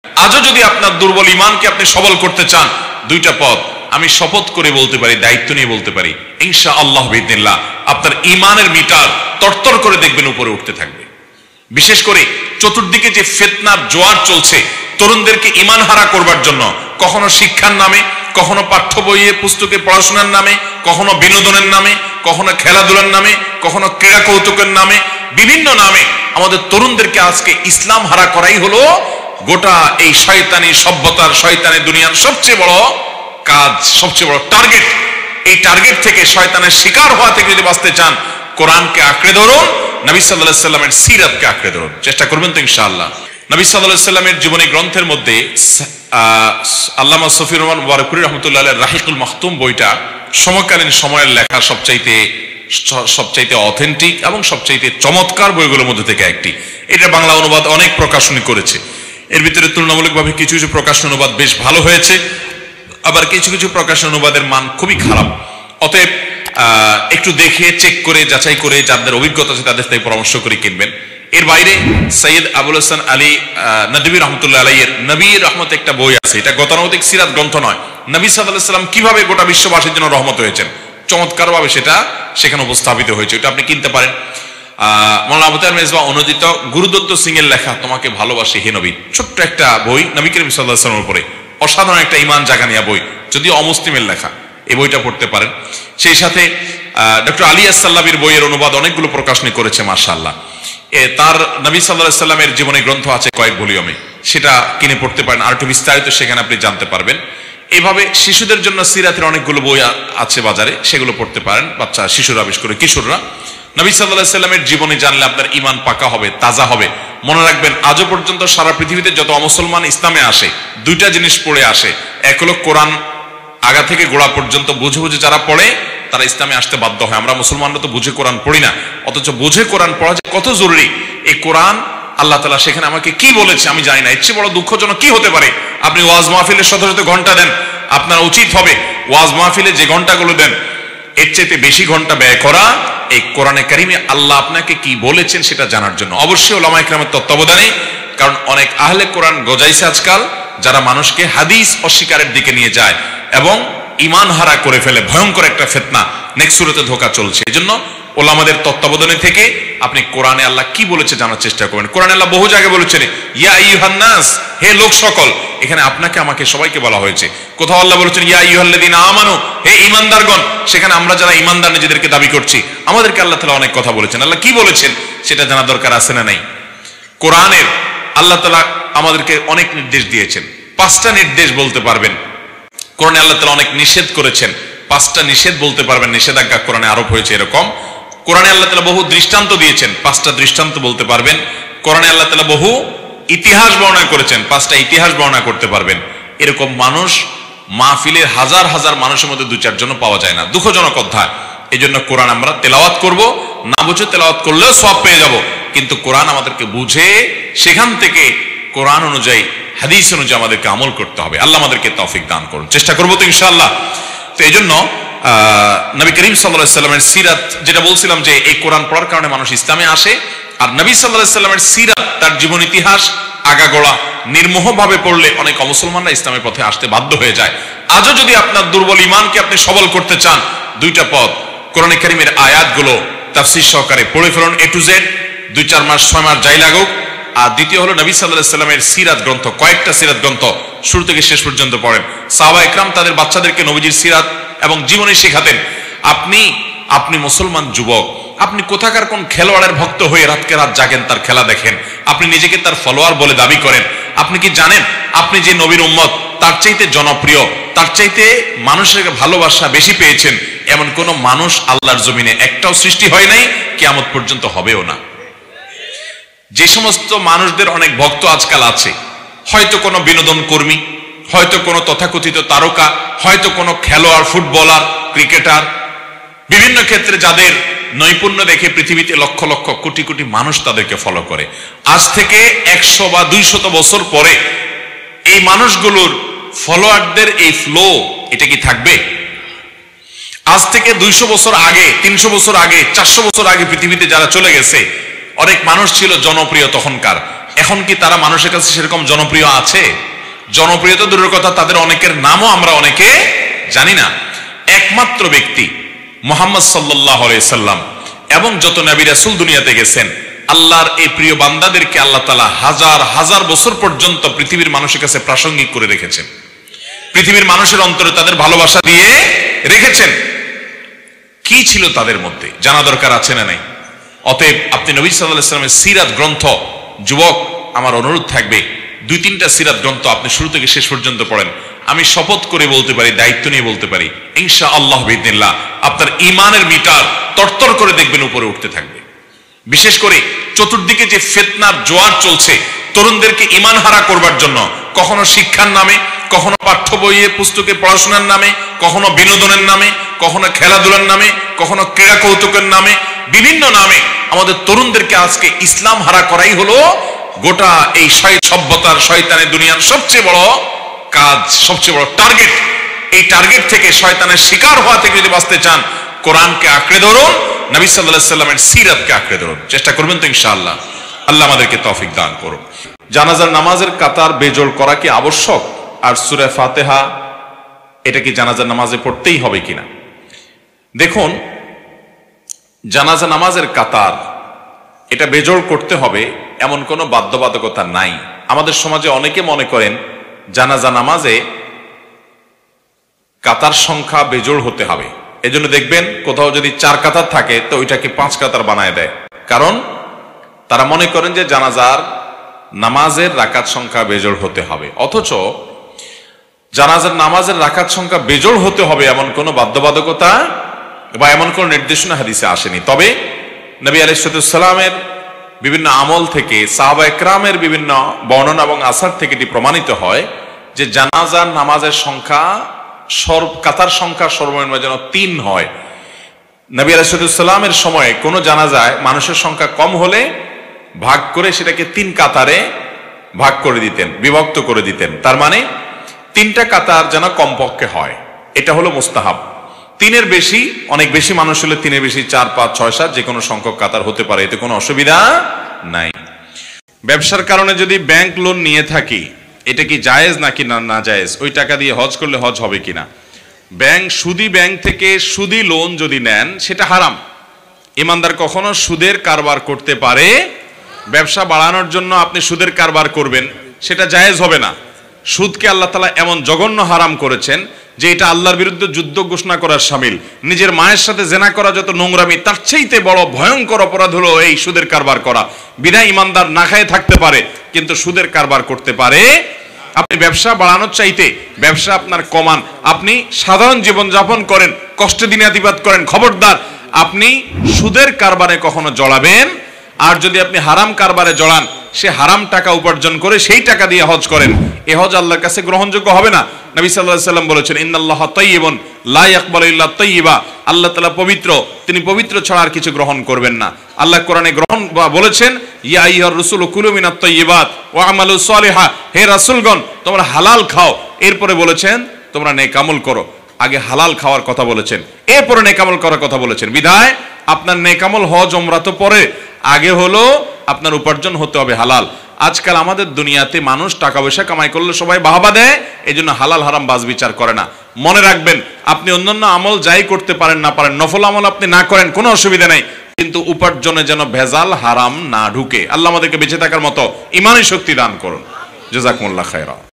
আজও যদি আপনার দুর্বল ইমানকে আপনি সবল করতে চান, দুইটা পথ আমি শপথ করে বলতে পারি, দায়িত্ব নিয়ে বলতে পারি, ইনশাআল্লাহ বিইذনিল্লাহ আপনার ইমানের মিটার তরতর করে দেখবেন উপরে উঠতে থাকবে। বিশেষ করে চতুর্দিকে যে ফিতনার জোয়ার চলছে তরুণদেরকে ইমান হারা করবার জন্য, কখনো শিক্ষার নামে, কখনো পাঠ্য বইয়ে পুস্তকে পড়াশোনার নামে, কখনো বিনোদনের নামে, কখনো খেলাধুলার নামে, কখনো ক্রীড়া কৌতুকের নামে, বিভিন্ন নামে আমাদের তরুণদেরকে আজকে ইসলাম হারা করাই হলো গোটা এই শয়তানি সভ্যতার, শয়তানি দুনিয়ার সবচেয়ে বড় কাজ, সবচেয়ে বড় টার্গেট। এই টার্গেট থেকে, শয়তানের শিকার হওয়া থেকে যদি বাঁচতে চান, কোরআনকে আঁকড়ে ধরুন, নবী সাল্লাল্লাহু আলাইহি সাল্লামের সিরাতকে আঁকড়ে ধরুন। চেষ্টা করবেন তো ইনশাআল্লাহ। নবী সাল্লাল্লাহু আলাইহি সাল্লামের জীবনী গ্রন্থের মধ্যে আল্লামা শফিউর রহমান ওয়ারকুরি রাহমাতুল্লাহ আলাইহির রাহিকুল মাখতুম বইটা সমকালীন সময়ের লেখা সবচাইতে অথেন্টিক এবং সবচাইতে চমৎকার বইগুলোর মধ্যে থেকে একটি। এটা বাংলা অনুবাদ অনেক প্রকাশনী করেছে। এর ভিতরে তুলনামূলকভাবে কিছু কিছু প্রকাশন অনুবাদ বেশ ভালো হয়েছে, আবার কিছু কিছু প্রকাশন অনুবাদের মান খুবই খারাপ। অতএব একটু দেখে, চেক করে, যাচাই করে, যাদের অভিজ্ঞতা আছে তাদের থেকে পরামর্শ করে কিনবেন। এর বাইরে সৈয়দ আবুল হাসান আলী নদভী রহমতুল্লাহ আলাইহির নবীর রহমত একটা বই আছে। এটা গতানুগতিক সিরাত গ্রন্থ নয়, নবী সাল্লাল্লাহু আলাইহি সাল্লাম কিভাবে গোটা বিশ্ববাসীর জন্য রহমত হয়েছেন চমৎকারভাবে সেটা সেখানে উপস্থাপিত হয়েছে। এটা আপনি কিনতে পারেন। মাওলানা আবু তাহের মেজবা অনুদিত গুরুদত্ত সিং এর লেখা তোমাকে ভালোবাসি হে নবী, ছোট্ট একটা বই, নবী করিম সাল্লাল্লাহু আলাইহি ওয়াসাল্লামের উপরে অসাধারণ একটা ইমান জাগানিয়া বই, যদিও অমুসলিমের লেখা। এই বইটা পড়তে পারেন। সেই সাথে ডক্টর আলী আস-সাল্লাবির বইয়ের অনুবাদ অনেকগুলো প্রকাশনী করেছে মাশাআল্লাহ। তার নবী সাল্লাল্লাহু আলাইহি সাল্লামের জীবনী গ্রন্থ আছে কয়েক ভলিউমে, সেটা কিনে পড়তে পারেন, আর একটু বিস্তারিত সেখানে আপনি জানতে পারবেন। এইভাবে শিশুদের জন্য সিরাতের অনেকগুলো বই আছে বাজারে, সেগুলো পড়তে পারেন, বাচ্চা শিশুরা, বিশেষ করে কিশোররা। নবী সাল্লাল্লাহু আলাইহি সাল্লামের জীবনী জানলে আপনার ইমান পাকা হবে, তাজা হবে। মনে রাখবেন, আজও পর্যন্ত সারা পৃথিবীতে যত অমুসলমান ইসলামে আসে, দুইটা জিনিস পড়ে আসে। এক হলো কোরআন আগা থেকে গোড়া পর্যন্ত বুঝে বুঝে যারা পড়ে তারা ইসলামে আসতে বাধ্য হয়। আমরা মুসলমানরা তো বুঝে কোরআন পড়ি না, অথচ বুঝে কোরআন পড়া যে কত জরুরি। এই কোরআন আল্লাহ তাআলা সেখানে আমাকে কি বলেছে আমি জানি না। এর চেয়ে বড় দুঃখজনক কি হতে পারে? আপনি ওয়াজ মাহফিলে শত শত ঘন্টা দেন, আপনার উচিত হবে ওয়াজ মাহফিলে যে ঘন্টাগুলো দেন এর চেয়ে বেশি ঘন্টা ব্যয় করা এই কোরআনে কারিমে আল্লাহ আপনাকে কি বলেছেন সেটা জানার জন্য। অবশ্যই উলামায়ে কেরামের তত্ত্বাবধানে, কারণ অনেক আহলে কোরআন গজাইছে আজকাল, যারা মানুষকে হাদিস অস্বীকারের দিকে নিয়ে যায় এবং ইমান হারা করে ফেলে। ভয়ঙ্কর একটা ফিতনা, নেক্সট সূরাতে ধোঁকা চলছে। এজন্য ওলামাদের তত্ত্বাবধানে থেকে আপনি কোরআনে আল্লাহ কি বলেছে জানার চেষ্টা করবেন। কোরআনে আল্লাহ বহু জায়গায় বলেছেন ইয়া আইয়ুহান নাস, হে লোক সকল। এখানে আপনাকে আমাকে সবাইকে বলা হয়েছে। কোথাও আল্লাহ বলেছেন ইয়া আইয়ুহাল্লাযীনা আমানু, হে ঈমানদারগণ। সেখানে আমরা যারা ঈমানদার নিজেদেরকে দাবি করছি, আমাদেরকে আল্লাহ তাআলা অনেক কথা বলেছেন। আল্লাহ কি বলেছেন সেটা জানা দরকার আছে না নাই? কোরআনের আল্লাহ তাআলা আমাদেরকে অনেক নির্দেশ দিয়েছেন। 5টা নির্দেশ বলতে পারবেন। কোরআনে আল্লাহ তাআলা অনেক নিষেধ করেছেন, 5টা নিষেধ বলতে পারবেন, নিষেধাজ্ঞা কোরআনে আরোপ হয়েছে এরকম। কোরআনে আল্লাহ তাআলা বহু দৃষ্টান্ত দিয়েছেন, 5টা দৃষ্টান্ত বলতে পারবেন। কোরআনে আল্লাহ তাআলা বহু ইতিহাস বর্ণনা করেছেন, 5টা ইতিহাস বর্ণনা করতে পারবেন। এরকম মানুষ মাহফিলের হাজার হাজার মানুষের মধ্যে 2-4 জন পাওয়া যায় না। দুঃখজনক অধ্যায়। এই জন্য কোরআন আমরা তেলাওয়াত করব, না বুঝে তেলাওয়াত করলেও সওয়াব পেয়ে যাব, কিন্তু কোরআন আমাদেরকে বুঝে সেখান থেকে কোরআন অনুযায়ী, হাদিস অনুযায়ী আমাদেরকে আমল করতে হবে। আল্লাহ আমাদেরকে তৌফিক দান করুন। চেষ্টা করবো তো ইনশাআল্লাহ। তো এই জন্য নবী করিম সাল্লাল্লাহু আলাইহি সাল্লামের সিরাত, যেটা বলছিলাম যে এই কোরআন পড়ার কারণে মানুষ ইসলামে আসে, আর নবী সাল্লাল্লাহু আলাইহি সাল্লামের সিরাত, তার জীবন ইতিহাস আগাগোড়া নির্মোহভাবে পড়লে অনেক মুসলমানরা ইসলামের পথে আসতে বাধ্য হয়ে যায়। আজও যদি আপনার দুর্বল ইমানকে আপনি সবল করতে চান, দুইটা পথ, কোরআনে কারীমের আয়াতগুলো তাফসীর সহকারে পড়ে ফেলুন A to Z, 2-4 মাস 6 মাস যাই লাগুক। আর দ্বিতীয় হলো নবী সাল্লাল্লাহু আলাইহি সাল্লামের সিরাত গ্রন্থ, কয়েকটা সিরাত গ্রন্থ শুরু থেকে শেষ পর্যন্ত পড়েন। সাহাবা একরাম তাদের বাচ্চাদেরকে নবীজির সিরাত এবং জীবনী শেখাতেন। আপনি মুসলমান যুবক, আপনি কোথাকার কোন খেলোয়াড়ের ভক্ত হয়ে রাতকে রাত জাগেন, তার খেলা দেখেন, আপনি নিজেকে তার ফলোয়ার বলে দাবি করেন। আপনি কি জানেন আপনি যে নবীর উম্মত, তার চাইতে জনপ্রিয়, তার চাইতে মানুষের ভালোবাসা বেশি পেয়েছেন এমন কোন মানুষ আল্লাহর জমিনে একটাও সৃষ্টি হয় নাই, কিয়ামত পর্যন্ত হবেও না। যে সমস্ত মানুষদের অনেক ভক্ত আজকাল আছে, হয়তো কোনো বিনোদন কর্মী, হয়তো কোনো তথাকথিত তারকা, হয়তো কোনো খেলোয়াড়, ফুটবলার, ক্রিকেটার, বিভিন্ন ক্ষেত্রে যাদের নৈপুণ্য দেখে পৃথিবীতে লক্ষ লক্ষ কোটি কোটি মানুষ তাদেরকে ফলো করে। আজ থেকে 100 বা 200 বছর পরে এই মানুষগুলোর ফলোয়ারদের এই ফ্লো, এটা কি থাকবে? আজ থেকে 200 বছর আগে, 300 বছর আগে, 400 বছর আগে পৃথিবীতে যারা চলে গেছে, অনেক মানুষ ছিল জনপ্রিয় তখনকার, এখন কি তারা মানুষের কাছে সেরকম জনপ্রিয় আছে? জনপ্রিয়তা দূরের কথা, তাদের অনেকের নামও আমরা অনেকে জানি না। একমাত্র ব্যক্তি মুহাম্মদ সাল্লাল্লাহু আলাইহি সাল্লাম এবং যত নবী রাসূল দুনিয়াতে গেছেন, আল্লাহর এই প্রিয় বান্দাদেরকে আল্লাহ তাআলা হাজার হাজার বছর পর্যন্ত পৃথিবীর মানুষের কাছে প্রাসঙ্গিক করে রেখেছেন, পৃথিবীর মানুষের অন্তরে তাদের ভালোবাসা দিয়ে রেখেছেন। কি ছিল তাদের মধ্যে জানা দরকার আছে না নাই? অতএব আপনি নবী সাল্লাল্লাহু আলাইহি সাল্লামের সিরাত গ্রন্থ, যুবক আমার অনুরোধ থাকবে 2-3টা সিরাত গ্রন্থ আপনি শুরু থেকে শেষ পর্যন্ত পড়েন। আমি শপথ করে বলতে পারি, দায়িত্ব নিয়ে বলতে পারি, ইনশাআল্লাহ বিইذنিল্লাহ আপনার ঈমানের মিটার তরতর করে দেখবেন উপরে উঠতে থাকবে। বিশেষ করে চতুর্দিকে যে ফিতনার জোয়ার চলছে তরুণদেরকে ঈমান হারা করবার জন্য, কখনো শিক্ষার নামে, কখনো পাঠ্য বইয়ে পুস্তকে পড়াশোনার নামে, কখনো বিনোদনের নামে, কখনো খেলাধুলার নামে, কখনো ক্রীড়া কৌতুকের নামে, বিভিন্ন নামে আমাদের তরুণদেরকে আজকে ইসলাম হারা করাই হলো গোটা এই সভ্যতার, শয়তানের দুনিয়ার সবচেয়ে বড় কাজ, সবচেয়ে বড় টার্গেট। এই টার্গেট থেকে, শয়তানের শিকার হওয়া থেকে যদি বাঁচতে চান, কোরআনকে আঁকড়ে ধরুন, নবী সাল্লাল্লাহু আলাইহি সাল্লামের সিরাতকে আঁকড়ে ধরুন। চেষ্টা করবেন তো ইনশাআল্লাহ? আল্লাহ আমাদেরকে তৌফিক দান করুন। জানাজার নামাজের কাতার বেজোড় করা কি আবশ্যক? আর সূরা ফাতিহা এটা কি জানাজার নামাজে পড়তেই হবে কিনা? দেখুন, জানাজা নামাজের কাতার এটা বেজোড় করতে হবে এমন কোনো বাধ্যবাধকতা নাই। আমাদের সমাজে অনেকে মনে করেন জানাজা নামাজে কাতার সংখ্যা বেজোড় হতে হবে, এজন্য দেখবেন কোথাও যদি 4 কাতার থাকে তো ওইটাকে 5 কাতার বানায় দেয়, কারণ তারা মনে করেন যে জানাজার নামাজের রাকাত সংখ্যা বেজোড় হতে হবে। অথচ জানাজার নামাজের রাকাত সংখ্যা বেজোড় হতে হবে এমন কোনো বাধ্যবাধকতা বা এমন কোনো নির্দেশনা হাদিসে আসেনি। তবে নবী আলাইহিস সালামের বিভিন্ন আমল থেকে, সাহাবা একরামের বিভিন্ন বর্ণনা এবং আসার থেকে এটি প্রমাণিত হয় যে জানাজার নামাজের সংখ্যা, কাতার সংখ্যা সর্বনিম্ন যেন 3 হয়। নবী আলাইহিস সালামের সময়ে কোনো জানাজায় মানুষের সংখ্যা কম হলে ভাগ করে সেটাকে 3 কাতারে ভাগ করে দিতেন, বিভক্ত করে দিতেন। তার মানে 3টা কাতার যেন কমপক্ষে হয়, এটা হলো মুস্তাহাব। 3-এর বেশি, অনেক বেশি মানুষ হলে 3-এর বেশি 4, 5, 6, 7 যে কোনো সংখ্যক কাতার হতে পারে, এতে কোনো অসুবিধা নাই। ব্যবসার কারণে যদি ব্যাংক লোন নিয়ে থাকি, এটা কি জায়েজ নাকি না জায়েজ? ওই টাকা দিয়ে হজ করলে হজ হবে কিনা? ব্যাংক থেকে সুদি লোন যদি নেন সেটা হারাম। ইমানদার কখনো সুদের কারবার করতে পারে? ব্যবসা বাড়ানোর জন্য আপনি সুদের কারবার করবেন, সেটা জায়েজ হবে না। সুদকে আল্লাহ তাআলা এমন জঘন্য হারাম করেছেন যে এটা আল্লাহর বিরুদ্ধে যুদ্ধ ঘোষণা করার শামিল। নিজের মায়ের সাথে জেনা করা যত নোংরামি, তার চাইতে বড় ভয়ঙ্কর অপরাধ হলো এই সুদের কারবার করা। বিনা ইমানদার না খায় থাকতে পারে কিন্তু সুদের কারবার করতে পারে। আপনি ব্যবসা বাড়ানোর চাইতে ব্যবসা আপনার কমান, আপনি সাধারণ জীবন যাপন করেন, কষ্টে দিনাতিপাত করেন, খবরদার আপনি সুদের কারবারে কখনো জড়াবেন। আর যদি আপনি হারাম কারবারে জড়ান, সে হারাম টাকা উপার্জন করে সেই টাকা দিয়ে হজ করেন, এ হজ আল্লাহর কাছে গ্রহণযোগ্য হবে না। নবী সাল্লাল্লাহু আলাইহি সাল্লাম বলেছেন, ইন্নাল্লাহা তাইয়্যিবুন লা ইয়াকবালু ইল্লা তাইয়্যিবা, আল্লাহ তাআলা পবিত্র, তিনি পবিত্র ছাড়া আর কিছু গ্রহণ করবেন না। আল্লাহ কোরআনে বলেছেন, ইয়া আইয়ুহার রাসূলু কুলু মিনাত তাইয়্যিবাত ওয়া আমালু সালিহা, হে রাসূলগণ তোমরা হালাল খাও। এরপরে বলেছেন তোমরা নেক আমল করো। আগে হালাল খাওয়ার কথা বলেছেন, এরপরে নেক আমল করার কথা বলেছেন। বিধায় আপনার নেক আমল হজ ওমরা তো পরে, আগে হলো আপনার উপার্জন হতে হবে হালাল। আজকাল আমাদের দুনিয়াতে মানুষ টাকা পয়সা কামাই করলে সবাই বাহবা দেয়, এই জন্য হালাল হারাম বাজ বিচার করে না। মনে রাখবেন, আপনি অন্যান্য আমল যাই করতে পারেন না পারেন, নফল আমল আপনি না করেন কোনো অসুবিধা নেই, কিন্তু উপার্জনে যেন ভেজাল হারাম না ঢুকে। আল্লাহ আমাদেরকে বেঁচে থাকার মতো ইমানি শক্তি দান করুন। জাযাকুমুল্লাহ খায়রা।